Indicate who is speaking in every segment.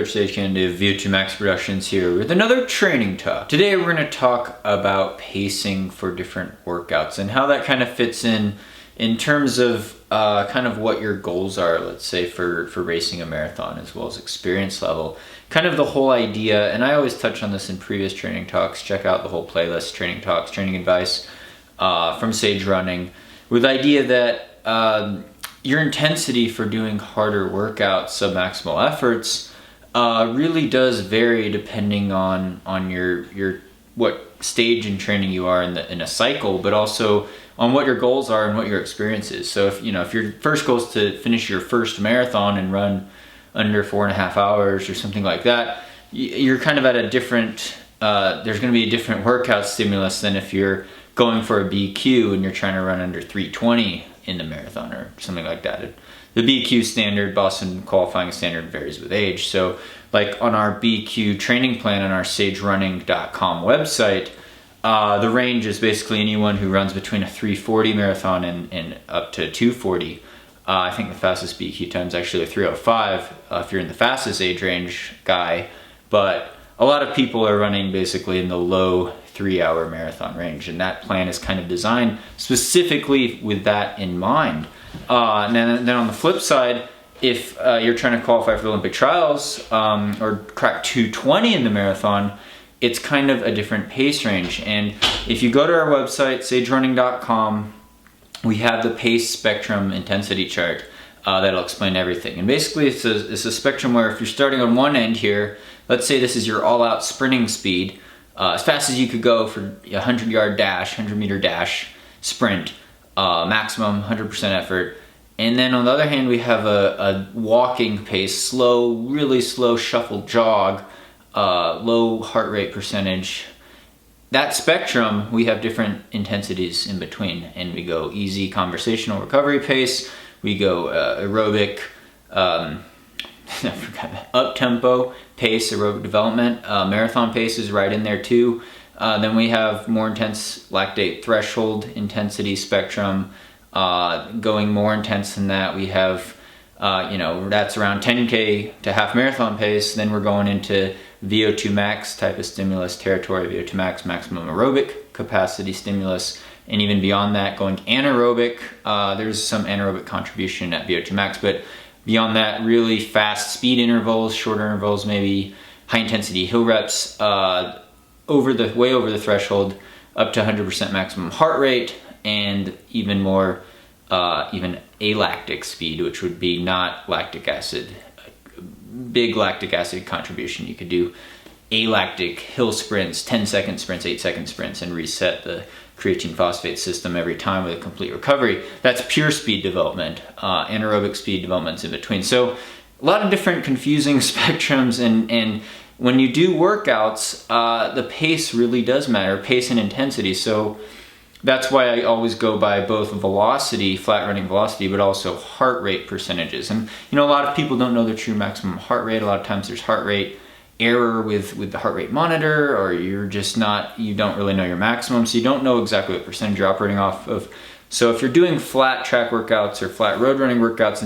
Speaker 1: Stage Candidate VO2 Max Productions here with another training talk. Today we're going to talk about pacing for different workouts and how that kind of fits in terms of kind of what your goals are, let's say for racing a marathon, as well as experience level. Kind of the whole idea, and I always touch on this in previous training talks, check out the whole playlist, training talks, training advice from Sage Running, with the idea that your intensity for doing harder workouts, submaximal efforts, really does vary depending on your what stage in training you are in a cycle, but also on what your goals are and what your experience is. So if your first goal is to finish your first marathon and run under 4.5 hours or something like that, you're kind of at a different, there's going to be a different workout stimulus than if you're going for a BQ and you're trying to run under 3:20 in the marathon or something like that. The BQ standard, Boston qualifying standard, varies with age. So like on our BQ training plan on our sagerunning.com website, the range is basically anyone who runs between a 3:40 marathon and up to 2:40. I think the fastest BQ time is actually a 3:05 if you're in the fastest age range guy, but a lot of people are running basically in the low 3-hour marathon range, and that plan is kind of designed specifically with that in mind. And then on the flip side, if you're trying to qualify for the Olympic trials or crack 2:20 in the marathon, it's kind of a different pace range. And if you go to our website, sagerunning.com, we have the pace spectrum intensity chart that'll explain everything. And basically it's a spectrum where if you're starting on one end here, let's say this is your all-out sprinting speed, as fast as you could go for a 100-yard dash, 100-meter dash sprint, maximum 100% effort. And then on the other hand, we have a walking pace, slow, really slow shuffle jog, low heart rate percentage. That spectrum, we have different intensities in between, and we go easy conversational recovery pace, we go aerobic, up-tempo pace, aerobic development, marathon pace is right in there too. Then we have more intense lactate threshold intensity spectrum. Going more intense than that, we have, that's around 10K to half marathon pace. Then we're going into VO2 max type of stimulus territory, VO2 max, maximum aerobic capacity stimulus. And even beyond that, going anaerobic, there's some anaerobic contribution at VO2 max, but beyond that, really fast speed intervals, shorter intervals, maybe high intensity hill reps, way over the threshold, up to 100% maximum heart rate, and even more, even alactic speed, which would be not lactic acid, big lactic acid contribution. You could do alactic hill sprints, 10-second sprints, 8-second sprints, and reset the creatine phosphate system every time with a complete recovery. That's pure speed development. Anaerobic speed development's in between. So a lot of different confusing spectrums, and when you do workouts, the pace really does matter, pace and intensity. So that's why I always go by both velocity, flat running velocity, but also heart rate percentages. And a lot of people don't know their true maximum heart rate. A lot of times there's heart rate error with the heart rate monitor, or you don't really know your maximum, so you don't know exactly what percentage you're operating off of. So if you're doing flat track workouts or flat road running workouts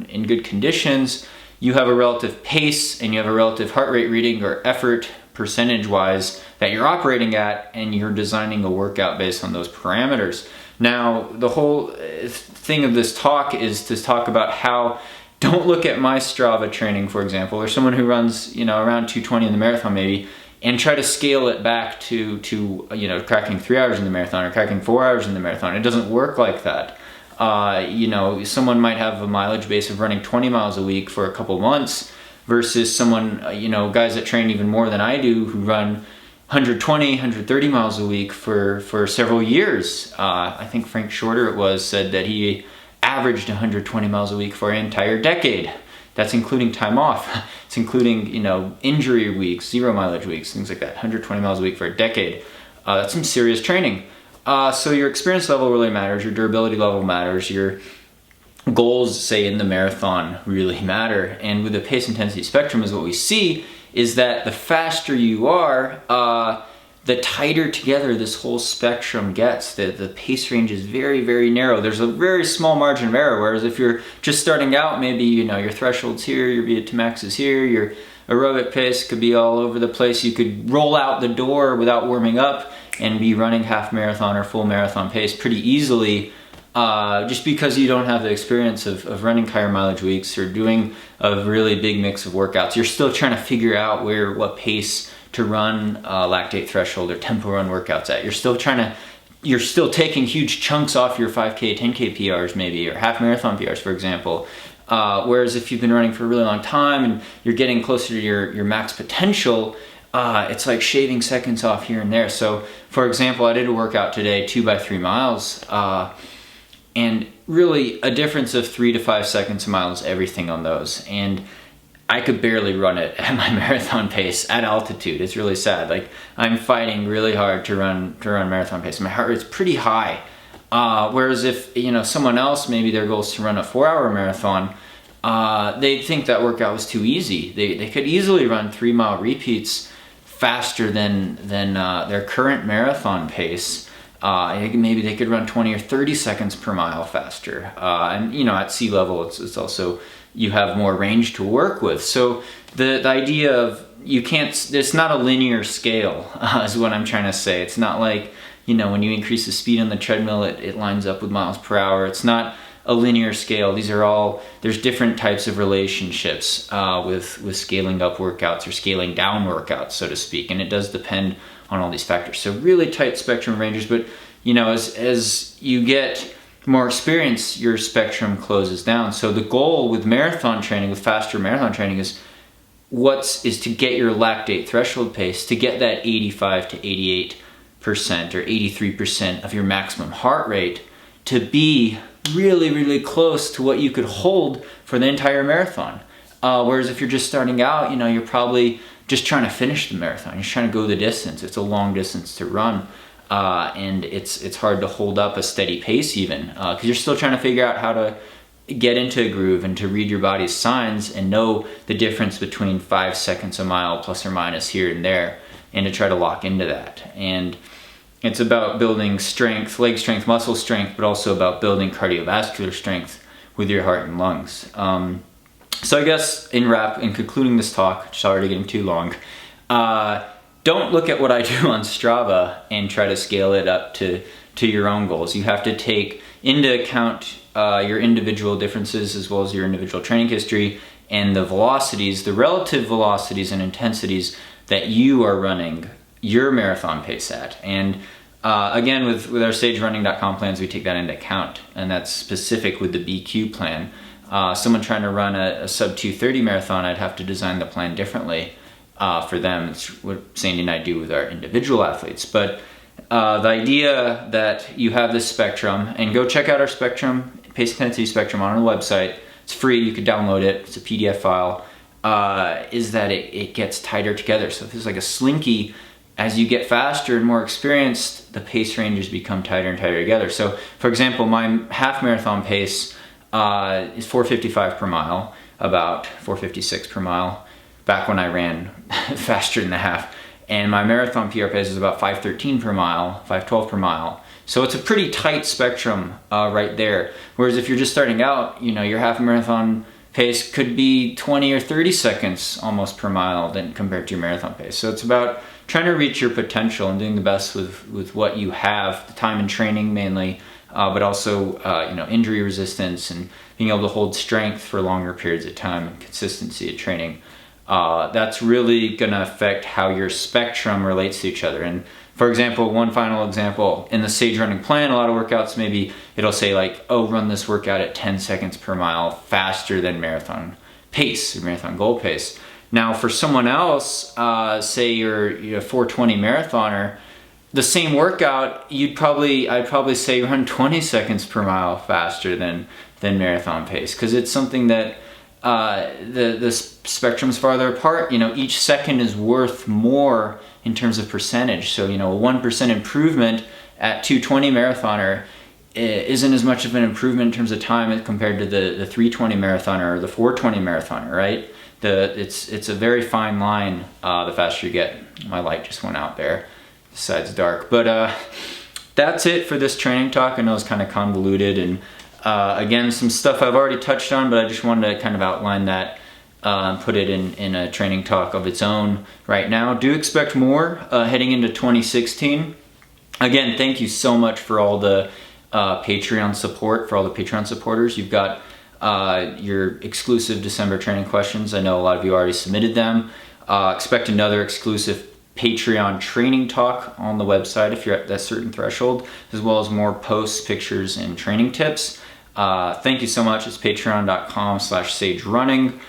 Speaker 1: in good conditions, you have a relative pace and you have a relative heart rate reading or effort percentage wise that you're operating at, and you're designing a workout based on those parameters. Now, the whole thing of this talk is to talk about how, don't look at my Strava training, for example, or someone who runs, around 2:20 in the marathon maybe, and try to scale it back to cracking 3 hours in the marathon or cracking 4 hours in the marathon. It doesn't work like that. Someone might have a mileage base of running 20 miles a week for a couple months versus someone, guys that train even more than I do who run 120, 130 miles a week for several years. I think Frank Shorter said that he averaged 120 miles a week for an entire decade. That's including time off. It's including, injury weeks, 0 mileage weeks, things like that. 120 miles a week for a decade. That's some serious training. So your experience level really matters. Your durability level matters. Your goals, say in the marathon, really matter. And with the pace intensity spectrum, is what we see is that the faster you are, the tighter together this whole spectrum gets. The pace range is very, very narrow. There's a very small margin of error, whereas if you're just starting out, maybe your threshold's here, your VO2 max is here, your aerobic pace could be all over the place. You could roll out the door without warming up and be running half marathon or full marathon pace pretty easily, just because you don't have the experience of running higher mileage weeks or doing a really big mix of workouts. You're still trying to figure out what pace to run lactate threshold or tempo run workouts at. You're still taking huge chunks off your 5K, 10K PRs maybe, or half marathon PRs, for example. Whereas if you've been running for a really long time and you're getting closer to your max potential, it's like shaving seconds off here and there. So for example, I did a workout today, 2 by 3 miles, and really a difference of 3 to 5 seconds a mile is everything on those. And I could barely run it at my marathon pace at altitude. It's really sad. Like, I'm fighting really hard to run marathon pace. My heart rate's pretty high. Whereas if, someone else, maybe their goal is to run a 4-hour marathon, they'd think that workout was too easy. They could easily run 3-mile repeats faster than their current marathon pace. Maybe they could run 20 or 30 seconds per mile faster. And at sea level, it's also, you have more range to work with. So the idea of it's not a linear scale, is what I'm trying to say. It's not like, when you increase the speed on the treadmill, it lines up with miles per hour. It's not a linear scale. There's different types of relationships with scaling up workouts or scaling down workouts, so to speak. And it does depend on all these factors. So really tight spectrum ranges, but as you get more experience, your spectrum closes down. So the goal with marathon training, with faster marathon training, is to get your lactate threshold pace, to get that 85 to 88% or 83% of your maximum heart rate, to be really, really close to what you could hold for the entire marathon. Whereas if you're just starting out, you're probably just trying to finish the marathon. You're trying to go the distance. It's a long distance to run. And it's hard to hold up a steady pace even, because you're still trying to figure out how to get into a groove and to read your body's signs and know the difference between 5 seconds a mile plus or minus here and there, and to try to lock into that. And it's about building strength, leg strength, muscle strength, but also about building cardiovascular strength with your heart and lungs. So I guess in concluding this talk, which is already getting too long, don't look at what I do on Strava and try to scale it up to your own goals. You have to take into account your individual differences as well as your individual training history and the velocities, the relative velocities and intensities that you are running your marathon pace at. And again, with our SageRunning.com plans, we take that into account, and that's specific with the BQ plan. Someone trying to run a sub 2:30 marathon, I'd have to design the plan differently for them. It's what Sandy and I do with our individual athletes. But the idea that you have this spectrum, and go check out our spectrum, pace intensity spectrum on our website. It's free, you can download it, it's a PDF file, is that it gets tighter together. So if it's like a slinky, as you get faster and more experienced, the pace ranges become tighter and tighter together. So for example, my half marathon pace is 4:55 per mile, about 4:56 per mile, back when I ran faster than the half. And my marathon PR pace is about 5:13 per mile, 5:12 per mile. So it's a pretty tight spectrum right there. Whereas if you're just starting out, your half marathon pace could be 20 or 30 seconds almost per mile than compared to your marathon pace. So it's about trying to reach your potential and doing the best with what you have, the time and training mainly, but also injury resistance and being able to hold strength for longer periods of time and consistency of training. That's really going to affect how your spectrum relates to each other. And for example, one final example, in the Sage Running plan, a lot of workouts, maybe it'll say like, oh, run this workout at 10 seconds per mile faster than marathon pace or marathon goal pace. Now for someone else, say you're a 4:20 marathoner, the same workout, I'd probably say run 20 seconds per mile faster than marathon pace, because it's something that the spectrum's farther apart. Each second is worth more in terms of percentage. So a 1% improvement at 2:20 marathoner isn't as much of an improvement in terms of time as compared to the 3:20 marathoner or the 4:20 marathoner, right? It's a very fine line the faster you get. My light just went out there, the side's dark. But that's it for this training talk. I know it's kind of convoluted, and again, some stuff I've already touched on, but I just wanted to kind of outline that put it in a training talk of its own right now. Do expect more heading into 2016. Again, thank you so much for all the Patreon support, for all the Patreon supporters. You've got your exclusive December training questions. I know a lot of you already submitted them. Expect another exclusive Patreon training talk on the website if you're at that certain threshold, as well as more posts, pictures, and training tips. Thank you so much. It's patreon.com/sagerunning.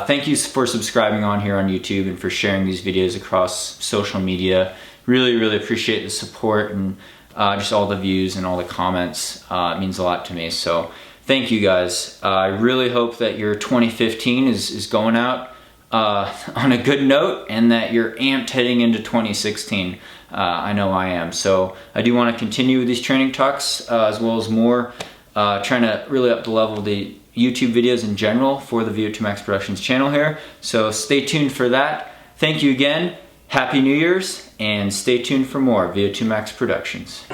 Speaker 1: Thank you for subscribing on here on YouTube and for sharing these videos across social media. Really, really appreciate the support and just all the views and all the comments. It means a lot to me. So thank you guys. I really hope that your 2015 is going out on a good note and that you're amped heading into 2016. I know I am. So I do want to continue with these training talks as well as more, trying to really up the level of the YouTube videos in general for the VO2 Max Productions channel here. So stay tuned for that. Thank you again. Happy New Year's, and stay tuned for more VO2 Max Productions.